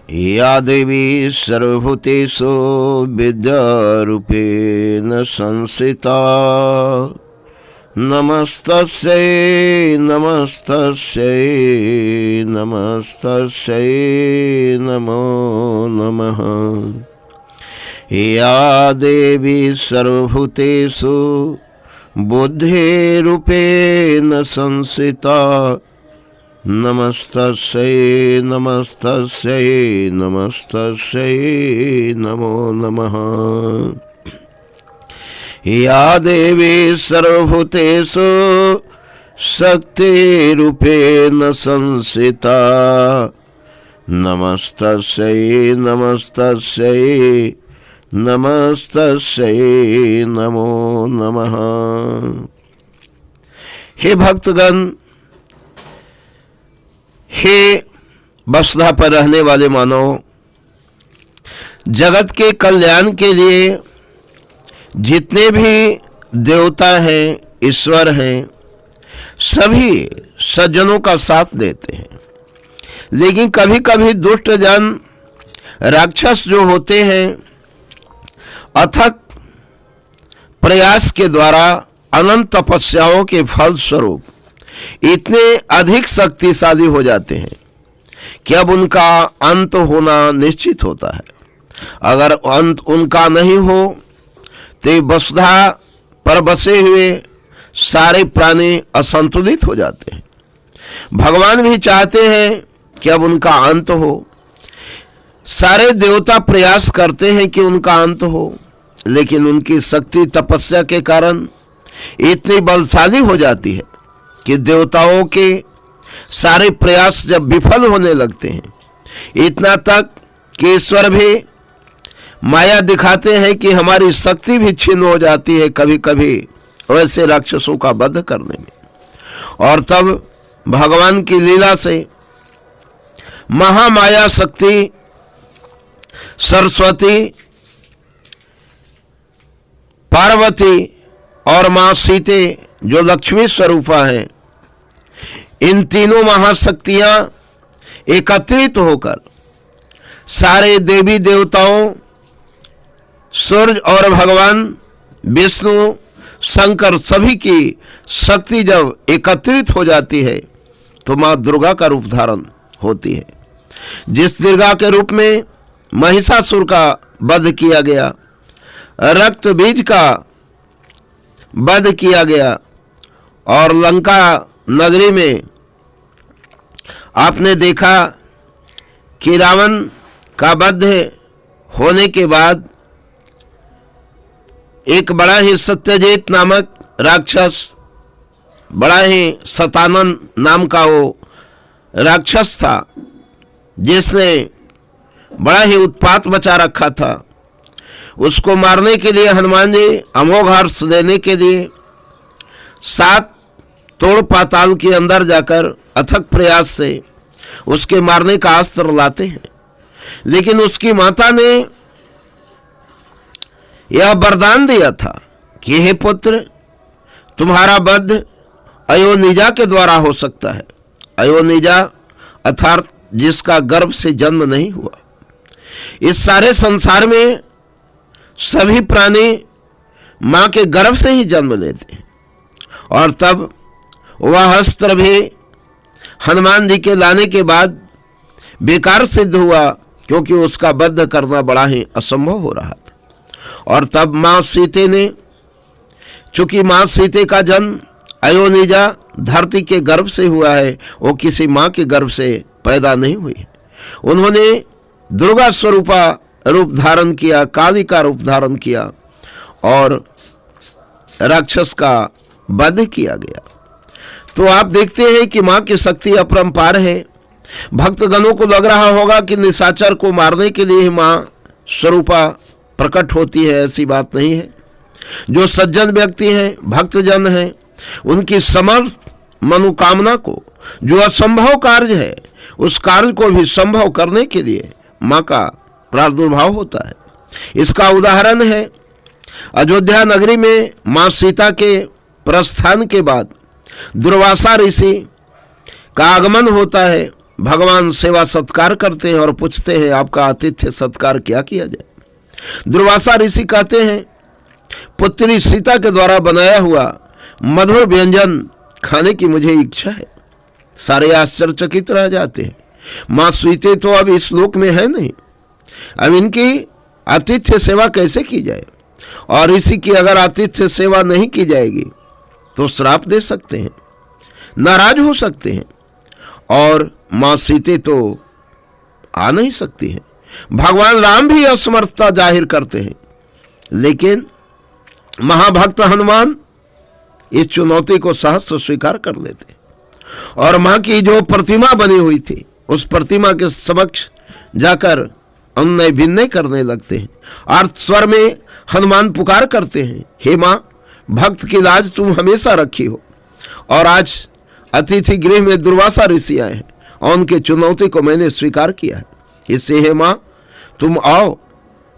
या देवी सर्वभूतेषु विद्यारूपेण संस्थिता नमस्तस्यै नमस्तस्यै नमस्तस्यै नमो नमः। या देवी सर्वभूतेषु बुद्धिरूपेण संस्थिता नमस्तस्यै नमस्तस्यै नमस्तस्यै नमो नमः। या देवी सर्वभूतेषु शक्तिरूपेण संस्थिता नमस्तस्यै नमस्तस्यै नमस्तस्यै नमो नमः। हे भक्तगण, हे वसुधा पर रहने वाले मानव, जगत के कल्याण के लिए जितने भी देवता हैं, ईश्वर हैं, सभी सज्जनों का साथ देते हैं। लेकिन कभी कभी दुष्ट जन, राक्षस जो होते हैं, अथक प्रयास के द्वारा अनंत तपस्याओं के फल स्वरूप इतने अधिक शक्तिशाली हो जाते हैं कि अब उनका अंत होना निश्चित होता है। अगर अंत उनका नहीं हो तो वसुधा पर बसे हुए सारे प्राणी असंतुलित हो जाते हैं। भगवान भी चाहते हैं कि अब उनका अंत हो। सारे देवता प्रयास करते हैं कि उनका अंत हो, लेकिन उनकी शक्ति तपस्या के कारण इतनी बलशाली हो जाती है कि देवताओं के सारे प्रयास जब विफल होने लगते हैं, इतना तक कि ईश्वर भी माया दिखाते हैं कि हमारी शक्ति भी छीन हो जाती है कभी कभी वैसे राक्षसों का वध करने में। और तब भगवान की लीला से महामाया शक्ति सरस्वती, पार्वती और मां सीते जो लक्ष्मी स्वरूपा हैं, इन तीनों महाशक्तियां एकत्रित होकर सारे देवी देवताओं, सूर्य और भगवान विष्णु, शंकर सभी की शक्ति जब एकत्रित हो जाती है तो मां दुर्गा का रूप धारण होती है। जिस दुर्गा के रूप में महिषासुर का वध किया गया, रक्त बीज का वध किया गया, और लंका नगरी में आपने देखा कि रावण का वध होने के बाद एक बड़ा ही सत्यजीत नामक राक्षस, बड़ा ही सतानन नाम का वो राक्षस था, जिसने बड़ा ही उत्पात मचा रखा था। उसको मारने के लिए हनुमान जी अमोघ हर्ष लेने के लिए 7 तोड़ पाताल के अंदर जाकर अथक प्रयास से उसके मारने का अस्त्र लाते हैं। लेकिन उसकी माता ने यह वरदान दिया था कि हे पुत्र, तुम्हारा वध अयोनिजा के द्वारा हो सकता है। अयोनिजा अर्थात जिसका गर्भ से जन्म नहीं हुआ। इस सारे संसार में सभी प्राणी मां के गर्भ से ही जन्म लेते हैं। और तब वह अस्त्र भी हनुमान जी के लाने के बाद बेकार सिद्ध हुआ, क्योंकि उसका वध करना बड़ा ही असंभव हो रहा था। और तब मां सीते ने, चूंकि मां सीते का जन्म अयोनिजा धरती के गर्भ से हुआ है, वो किसी मां के गर्भ से पैदा नहीं हुई है। उन्होंने दुर्गा स्वरूपा रूप धारण किया, काली का रूप धारण किया और राक्षस का वध किया गया। तो आप देखते हैं कि मां की शक्ति अपरंपार है। भक्तगणों को लग रहा होगा कि निशाचर को मारने के लिए ही मां स्वरूपा प्रकट होती है, ऐसी बात नहीं है। जो सज्जन व्यक्ति हैं, भक्तजन हैं, उनकी समर्थ मनोकामना को, जो असंभव कार्य है, उस कार्य को भी संभव करने के लिए मां का प्रादुर्भाव होता है। इसका उदाहरण है अयोध्या नगरी में मां सीता के प्रस्थान के बाद दुर्वासा ऋषि का आगमन होता है भगवान सेवा सत्कार करते हैं और पूछते हैं आपका आतिथ्य सत्कार क्या किया जाए। दुर्वासा ऋषि कहते हैं पुत्री सीता के द्वारा बनाया हुआ मधुर व्यंजन खाने की मुझे इच्छा है। सारे आश्चर्यचकित रह जाते हैं। माँ सीते तो अब इस लोक में है नहीं, अब इनकी आतिथ्य सेवा कैसे की जाए। और ऋषि की अगर आतिथ्य सेवा नहीं की जाएगी तो श्राप दे सकते हैं, नाराज हो सकते हैं, और माँ सीते तो आ नहीं सकती हैं। भगवान राम भी असमर्थता जाहिर करते हैं, लेकिन महाभक्त हनुमान इस चुनौती को सहर्ष स्वीकार कर लेते और मां की जो प्रतिमा बनी हुई थी उस प्रतिमा के समक्ष जाकर अन्य भिन्नय करने लगते हैं। अर्थ स्वर में हनुमान पुकार करते हैं, हे मां, भक्त की लाज तुम हमेशा रखी हो। और आज अतिथि गृह में दुर्वासा ऋषि आए हैं और उनकी चुनौती को मैंने स्वीकार किया है। इससे हे मां, तुम आओ,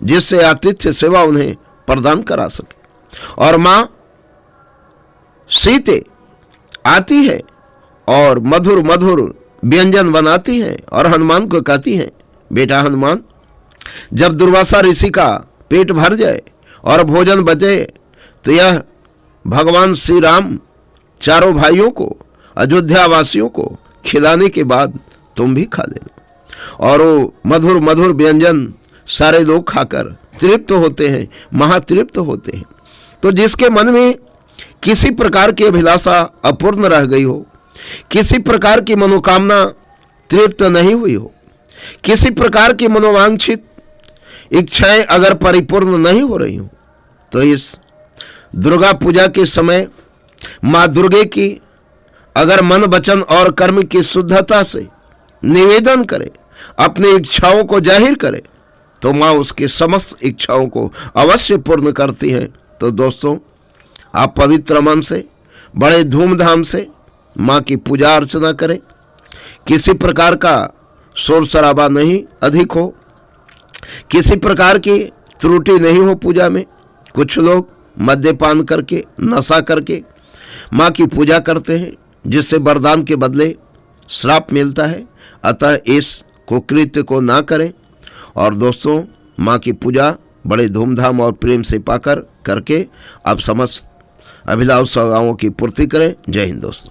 जिससे आतिथ्य सेवा उन्हें प्रदान करा सके। और मां सीते आती है और मधुर मधुर व्यंजन बनाती हैं और हनुमान को कहती हैं, बेटा हनुमान, जब दुर्वासा ऋषि का पेट भर जाए और भोजन बचे तो यह भगवान श्री राम चारों भाइयों को, अयोध्या वासियों को खिलाने के बाद तुम भी खा लेना। और वो मधुर मधुर व्यंजन सारे लोग खाकर तृप्त होते हैं, महातृप्त होते हैं। तो जिसके मन में किसी प्रकार की अभिलाषा अपूर्ण रह गई हो, किसी प्रकार की मनोकामना तृप्त नहीं हुई हो, किसी प्रकार की मनोवांछित इच्छाएं अगर परिपूर्ण नहीं हो रही हो, तो इस दुर्गा पूजा के समय माँ दुर्गे की अगर मन, वचन और कर्म की शुद्धता से निवेदन करे, अपनी इच्छाओं को जाहिर करे, तो माँ उसकी समस्त इच्छाओं को अवश्य पूर्ण करती है। तो दोस्तों, आप पवित्र मन से बड़े धूमधाम से माँ की पूजा अर्चना करें। किसी प्रकार का शोर शराबा नहीं अधिक हो, किसी प्रकार की त्रुटि नहीं हो पूजा में। कुछ लोग मद्यपान करके, नशा करके माँ की पूजा करते हैं, जिससे वरदान के बदले श्राप मिलता है। अतः इस कुकृत्य को ना करें। और दोस्तों, माँ की पूजा बड़े धूमधाम और प्रेम से पाकर करके आप समस्त अभिलाषाओं की पूर्ति करें। जय हिंद दोस्तों।